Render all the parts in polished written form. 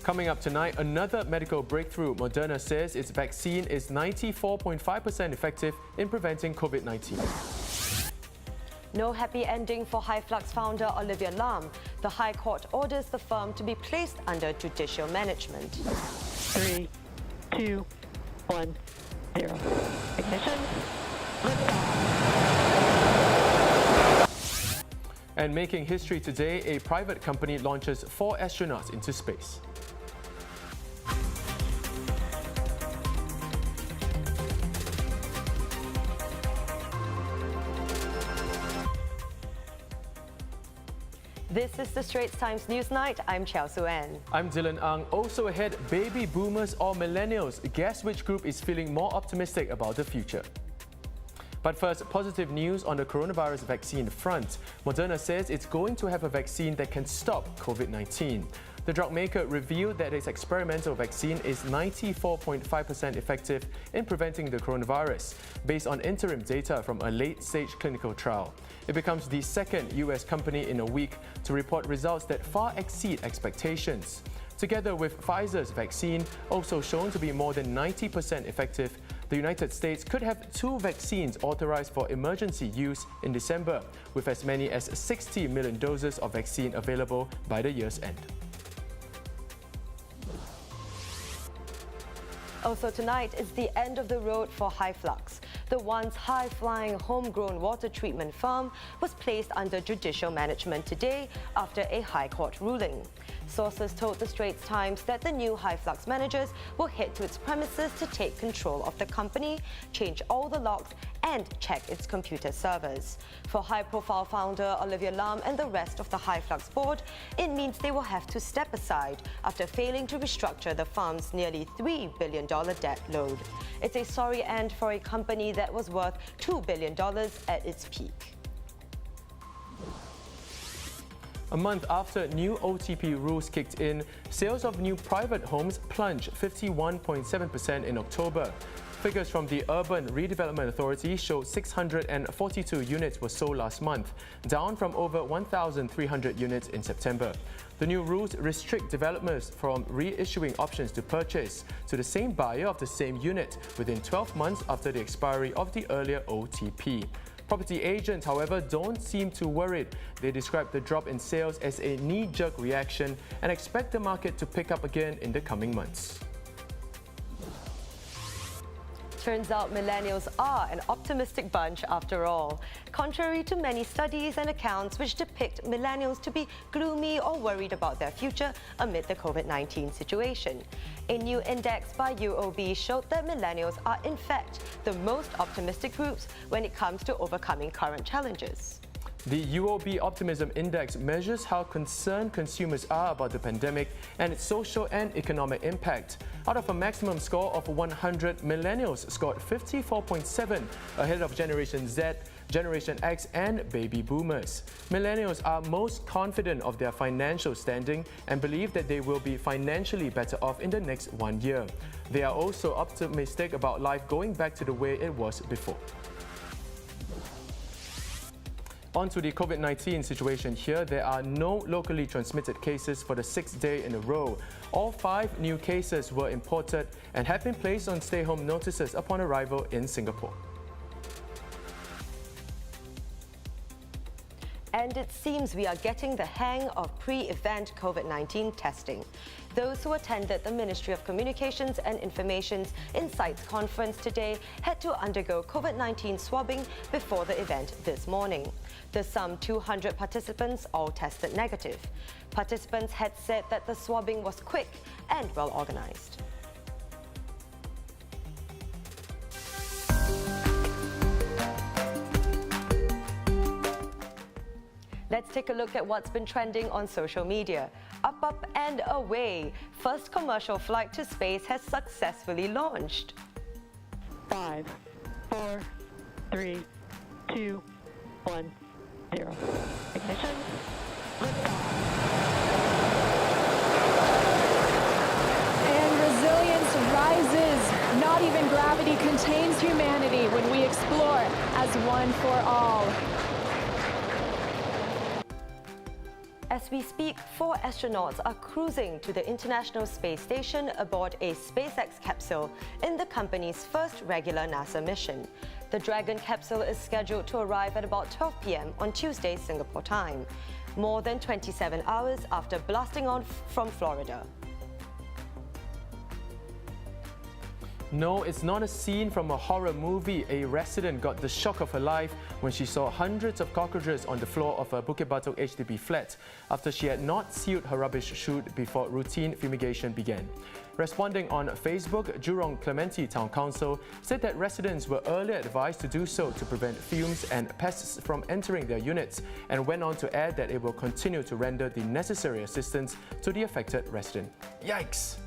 Coming up tonight, another medical breakthrough. Moderna says its vaccine is 94.5% effective in preventing COVID-19. No happy ending for HyFlux founder Olivia Lam. The High Court orders the firm to be placed under judicial management. 3, 2, 1, 0. Ignition. And making history today, a private company launches 4 astronauts into space. This is the Straits Times Newsnight. I'm Chao Su-An. I'm Dylan Ang. Also ahead, baby boomers or millennials. Guess which group is feeling more optimistic about the future? But first, positive news on the coronavirus vaccine front. Moderna says it's going to have a vaccine that can stop COVID-19. The drug maker revealed that its experimental vaccine is 94.5% effective in preventing the coronavirus, based on interim data from a late-stage clinical trial. It becomes the second US company in a week to report results that far exceed expectations. Together with Pfizer's vaccine, also shown to be more than 90% effective, the United States could have 2 vaccines authorized for emergency use in December, with as many as 60 million doses of vaccine available by the year's end. Also tonight is the end of the road for HyFlux. The once high-flying homegrown water treatment firm was placed under judicial management today after a High Court ruling. Sources told the Straits Times that the new HyFlux managers will head to its premises to take control of the company, change all the locks and check its computer servers. For high-profile founder Olivia Lam and the rest of the HyFlux board, it means they will have to step aside after failing to restructure the firm's nearly $3 billion debt load. It's a sorry end for a company that was worth $2 billion at its peak. A month after new OTP rules kicked in, sales of new private homes plunged 51.7% in October. Figures from the Urban Redevelopment Authority show 642 units were sold last month, down from over 1,300 units in September. The new rules restrict developers from reissuing options to purchase to the same buyer of the same unit within 12 months after the expiry of the earlier OTP. Property agents, however, don't seem too worried. They describe the drop in sales as a knee-jerk reaction and expect the market to pick up again in the coming months. Turns out millennials are an optimistic bunch after all. Contrary to many studies and accounts which depict millennials to be gloomy or worried about their future amid the COVID-19 situation. A new index by UOB showed that millennials are in fact the most optimistic groups when it comes to overcoming current challenges. The UOB Optimism Index measures how concerned consumers are about the pandemic and its social and economic impact. Out of a maximum score of 100, millennials scored 54.7, ahead of Generation Z, Generation X and baby boomers. Millennials are most confident of their financial standing and believe that they will be financially better off in the next 1 year. They are also optimistic about life going back to the way it was before. On to the COVID-19 situation here. There are no locally transmitted cases for the 6th day in a row. All 5 new cases were imported and have been placed on stay-home notices upon arrival in Singapore. And it seems we are getting the hang of pre-event COVID-19 testing. Those who attended the Ministry of Communications and Information's Insights conference today had to undergo COVID-19 swabbing before the event this morning. The some 200 participants all tested negative. Participants had said that the swabbing was quick and well organized. Let's take a look at what's been trending on social media. Up, up and away. First commercial flight to space has successfully launched. 5, 4, 3, 2, 1, 0. Ignition. And resilience rises. Not even gravity contains humanity when we explore as one for all. As we speak, 4 astronauts are cruising to the International Space Station aboard a SpaceX capsule in the company's first regular NASA mission. The Dragon capsule is scheduled to arrive at about 12 p.m. on Tuesday, Singapore time, more than 27 hours after blasting off from Florida. No, it's not a scene from a horror movie. A resident got the shock of her life when she saw hundreds of cockroaches on the floor of a Bukit Batok HDB flat after she had not sealed her rubbish chute before routine fumigation began. Responding on Facebook, Jurong Clementi Town Council said that residents were earlier advised to do so to prevent fumes and pests from entering their units, and went on to add that it will continue to render the necessary assistance to the affected resident. Yikes!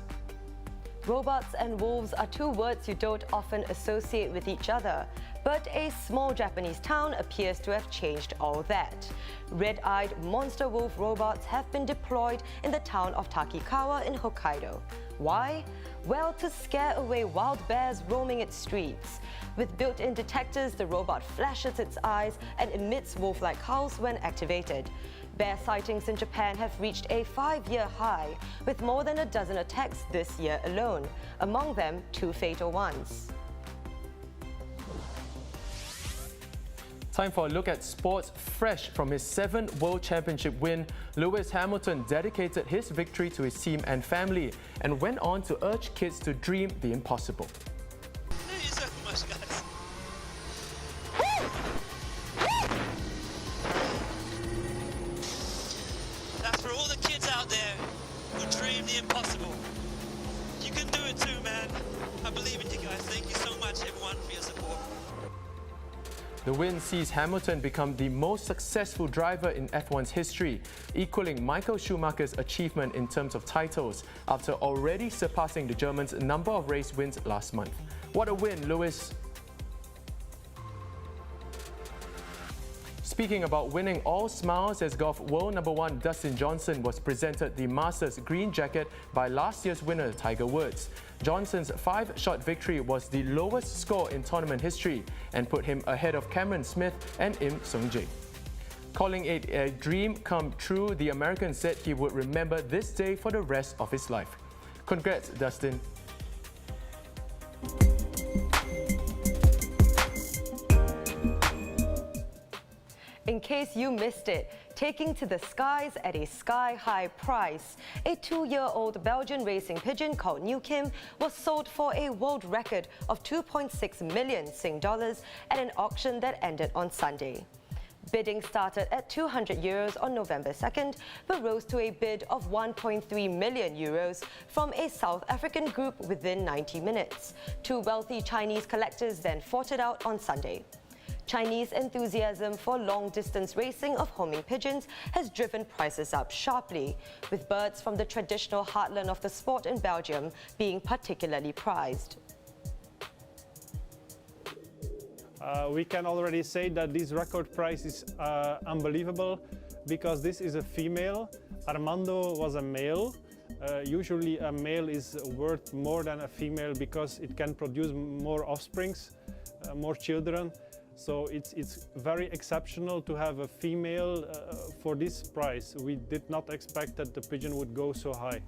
Robots and wolves are 2 words you don't often associate with each other, but a small Japanese town appears to have changed all that. Red-eyed monster wolf robots have been deployed in the town of Takikawa in Hokkaido. Why? Well, to scare away wild bears roaming its streets. With built-in detectors, the robot flashes its eyes and emits wolf-like howls when activated. Bear sightings in Japan have reached a 5-year high, with more than a dozen attacks this year alone, among them 2 fatal ones. Time for a look at sports. Fresh from his 7th World Championship win, Lewis Hamilton dedicated his victory to his team and family and went on to urge kids to dream the impossible. Thank you so much, guys. That's for all the kids out there who dream the impossible. You can do it too, man. I believe in you guys. Thank you so much, everyone, for your support. The win sees Hamilton become the most successful driver in F1's history, equaling Michael Schumacher's achievement in terms of titles after already surpassing the German's number of race wins last month. What a win, Lewis! Speaking about winning all smiles, as golf world #1 Dustin Johnson was presented the Masters green jacket by last year's winner Tiger Woods. Johnson's 5-shot victory was the lowest score in tournament history and put him ahead of Cameron Smith and Im Sung-jae. Calling it a dream come true, the American said he would remember this day for the rest of his life. Congrats, Dustin. In case you missed it, taking to the skies at a sky-high price, a 2-year-old Belgian racing pigeon called New Kim was sold for a world record of 2.6 million Sing dollars at an auction that ended on Sunday. Bidding started at 200 euros on November 2nd, but rose to a bid of 1.3 million euros from a South African group within 90 minutes. 2 wealthy Chinese collectors then fought it out on Sunday. Chinese enthusiasm for long-distance racing of homing pigeons has driven prices up sharply, with birds from the traditional heartland of the sport in Belgium being particularly prized. We can already say that this record price is unbelievable because this is a female. Armando was a male. Usually a male is worth more than a female because it can produce more offsprings, more children. So it's very exceptional to have a female for this price. We did not expect that the pigeon would go so high.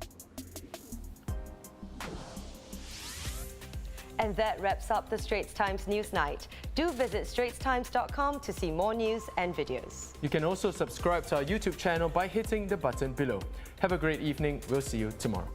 And that wraps up the Straits Times News Night. Do visit straitstimes.com to see more news and videos. You can also subscribe to our YouTube channel by hitting the button below. Have a great evening. We'll see you tomorrow.